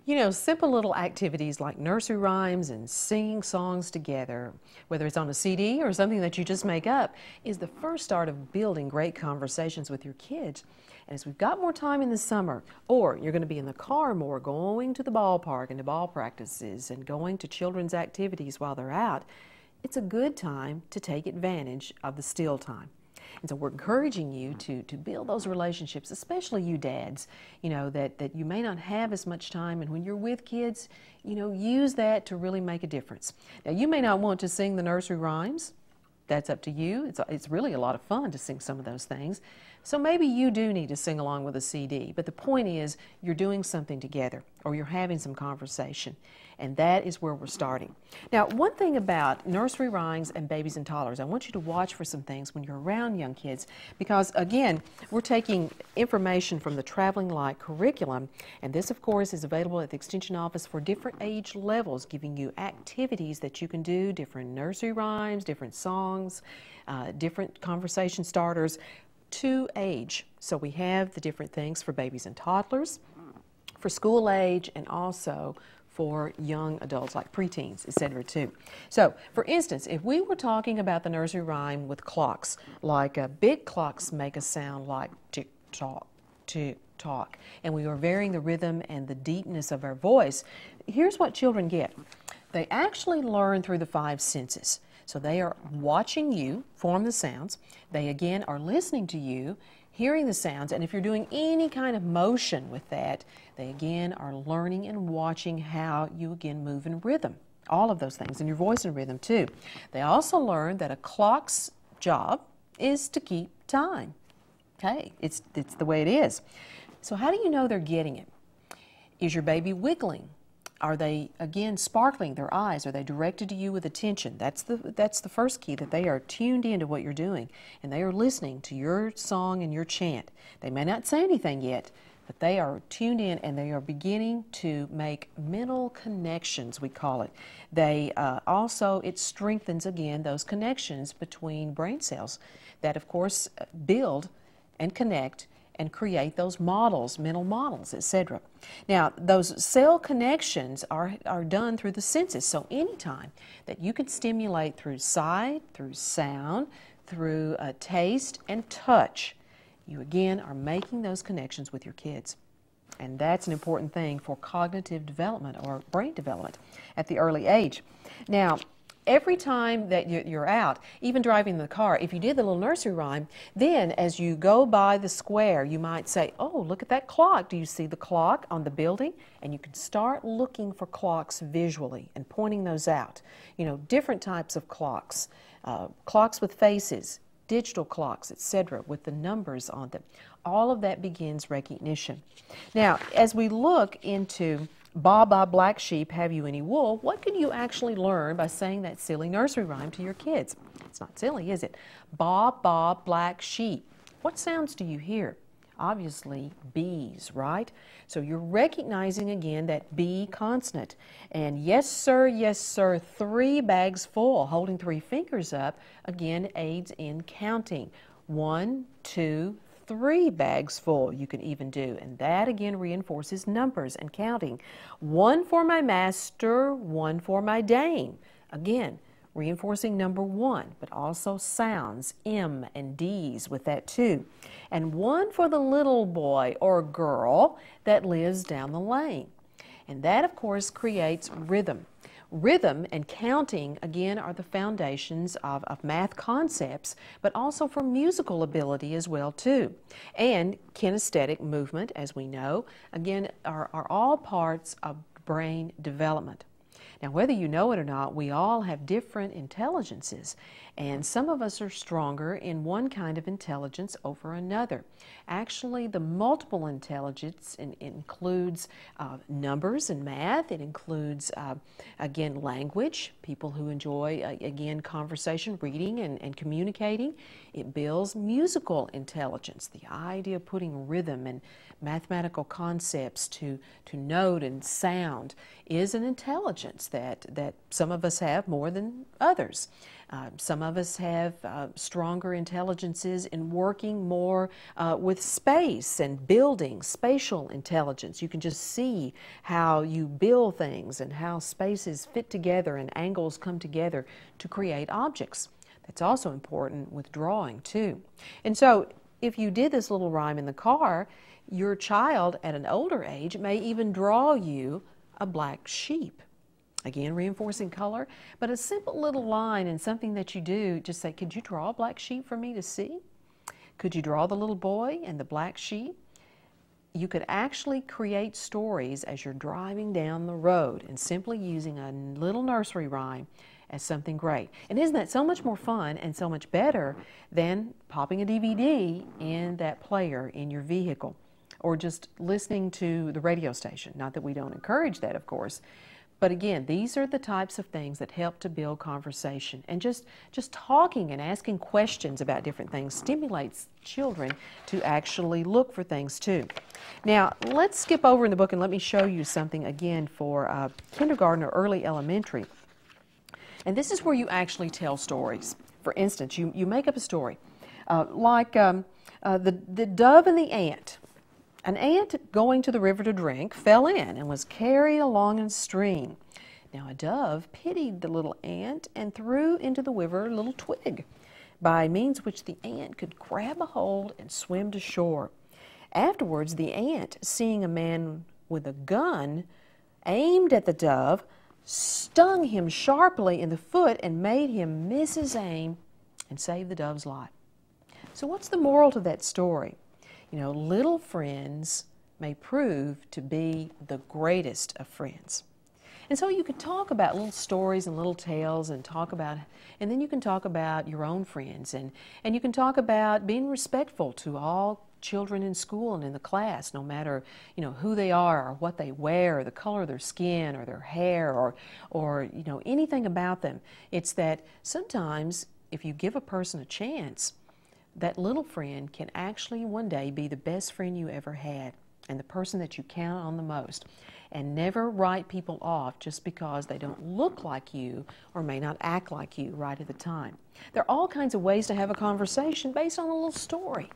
You know, simple little activities like nursery rhymes and singing songs together, whether it's on a CD or something that you just make up, is the first start of building great conversations with your kids. And as we've got more time in the summer, or you're going to be in the car more, going to the ballpark and to ball practices and going to children's activities while they're out, it's a good time to take advantage of the still time. And so we're encouraging you to build those relationships, especially you dads, you know, that you may not have as much time, and when you're with kids, you know, use that to really make a difference. Now, you may not want to sing the nursery rhymes. That's up to you. It's really a lot of fun to sing some of those things. So maybe you do need to sing along with a CD, but the point is you're doing something together or you're having some conversation, and that is where we're starting. Now, one thing about nursery rhymes and babies and toddlers, I want you to watch for some things when you're around young kids because, again, we're taking information from the Traveling Light curriculum, and this, of course, is available at the Extension office for different age levels, giving you activities that you can do, different nursery rhymes, different songs, different conversation starters to age. So we have the different things for babies and toddlers, for school age, and also for young adults like preteens, etc. too. So, for instance, if we were talking about the nursery rhyme with clocks, like big clocks make a sound like tick-tock, tick-tock, and we were varying the rhythm and the deepness of our voice, here's what children get. They actually learn through the 5 senses. So they are watching you form the sounds. They, again, are listening to you, hearing the sounds, and if you're doing any kind of motion with that, they, again, are learning and watching how you, again, move in rhythm. All of those things, and your voice in rhythm, too. They also learn that a clock's job is to keep time. Okay, it's the way it is. So how do you know they're getting it? Is your baby wiggling? Are they, again, sparkling their eyes? Are they directed to you with attention? That's the first key, that they are tuned into what you're doing, and they are listening to your song and your chant. They may not say anything yet, but they are tuned in, and they are beginning to make mental connections, we call it. They also, it strengthens, again, those connections between brain cells that, of course, build and connect and create those models, mental models, etc. Now, those cell connections are done through the senses, so anytime that you can stimulate through sight, through sound, through taste and touch, you again are making those connections with your kids. And that's an important thing for cognitive development or brain development at the early age. Now, every time that you're out, even driving in the car, if you did the little nursery rhyme, then as you go by the square, you might say, oh, look at that clock. Do you see the clock on the building? And you can start looking for clocks visually and pointing those out. You know, different types of clocks, clocks with faces, digital clocks, etc., with the numbers on them. All of that begins recognition. Now, as we look into Baa Baa Black Sheep, Have You Any Wool? What can you actually learn by saying that silly nursery rhyme to your kids? It's not silly, is it? Baa Baa Black Sheep. What sounds do you hear? Obviously, bees, right? So you're recognizing again that B consonant. And yes, sir, 3 bags full. Holding 3 fingers up, again, aids in counting. 1, 2, 3 bags full you can even do, and that again reinforces numbers and counting. 1 for my master, 1 for my dame. Again, reinforcing number 1, but also sounds, M and D's with that too. And 1 for the little boy or girl that lives down the lane. And that, of course, creates rhythm. Rhythm and counting, again, are the foundations of math concepts, but also for musical ability as well, too. And kinesthetic movement, as we know, again, are all parts of brain development. Now, whether you know it or not, we all have different intelligences, and some of us are stronger in one kind of intelligence over another. Actually, the multiple intelligence includes numbers and math. It includes, again, language, people who enjoy, again, conversation, reading, and communicating. It builds musical intelligence, the idea of putting rhythm and mathematical concepts to note and sound is an intelligence. intelligence that some of us have more than others. Some of us have stronger intelligences in working more with space and building, spatial intelligence. You can just see how you build things and how spaces fit together and angles come together to create objects. That's also important with drawing too. And so if you did this little rhyme in the car, your child at an older age may even draw you a black sheep. Again, reinforcing color, but a simple little line and something that you do, just say, could you draw a black sheep for me to see? Could you draw the little boy and the black sheep? You could actually create stories as you're driving down the road and simply using a little nursery rhyme as something great. And isn't that so much more fun and so much better than popping a DVD in that player in your vehicle or just listening to the radio station? Not that we don't encourage that, of course. But again, these are the types of things that help to build conversation. And just talking and asking questions about different things stimulates children to actually look for things too. Now, let's skip over in the book and let me show you something again for kindergarten or early elementary. And this is where you actually tell stories. For instance, you make up a story. Like the dove and the ant. An ant going to the river to drink fell in and was carried along in a stream. Now a dove pitied the little ant and threw into the river a little twig, by means which the ant could grab a hold and swim to shore. Afterwards the ant, seeing a man with a gun aimed at the dove, stung him sharply in the foot and made him miss his aim and save the dove's life. So what's the moral to that story? You know, little friends may prove to be the greatest of friends. And so you could talk about little stories and little tales and then you can talk about your own friends and you can talk about being respectful to all children in school and in the class, no matter, you know, who they are or what they wear or the color of their skin or their hair or you know, anything about them. It's that sometimes if you give a person a chance, that little friend can actually one day be the best friend you ever had and the person that you count on the most. And never write people off just because they don't look like you or may not act like you right at the time. There are all kinds of ways to have a conversation based on a little story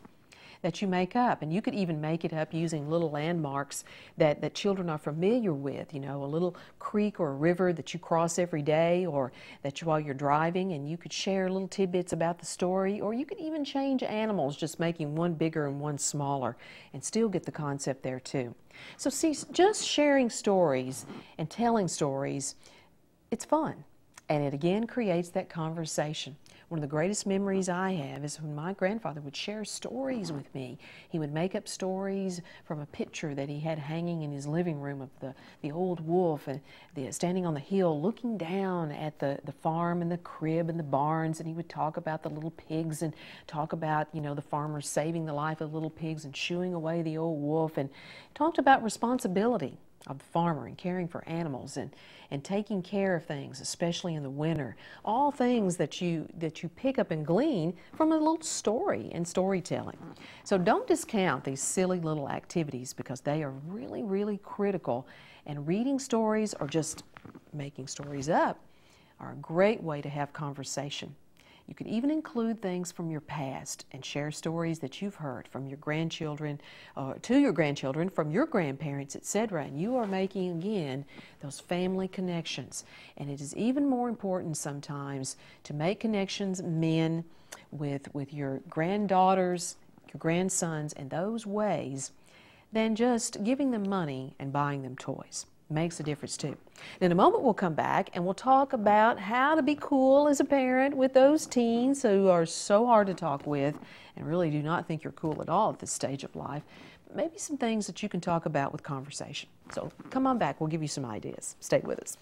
that you make up. And you could even make it up using little landmarks that children are familiar with, you know, a little creek or a river that you cross every day or that while you're driving, and you could share little tidbits about the story, or you could even change animals, just making one bigger and one smaller, and still get the concept there too. So see, just sharing stories and telling stories, it's fun. And it again creates that conversation. One of the greatest memories I have is when my grandfather would share stories with me. He would make up stories from a picture that he had hanging in his living room of the old wolf and standing on the hill looking down at the farm and the crib and the barns, and he would talk about the little pigs and talk about, you know, the farmers saving the life of the little pigs and shooing away the old wolf, and talked about responsibility of the farmer and caring for animals and taking care of things, especially in the winter. All things that you pick up and glean from a little story and storytelling. So don't discount these silly little activities because they are really, really critical. And reading stories or just making stories up are a great way to have conversation. You could even include things from your past and share stories that you've heard from your grandchildren, to your grandchildren, from your grandparents, etc. And you are making, again, those family connections. And it is even more important sometimes to make connections, men, with your granddaughters, your grandsons, in those ways, than just giving them money and buying them toys. Makes a difference too. In a moment we'll come back and we'll talk about how to be cool as a parent with those teens who are so hard to talk with and really do not think you're cool at all at this stage of life. But maybe some things that you can talk about with conversation. So come on back, we'll give you some ideas. Stay with us.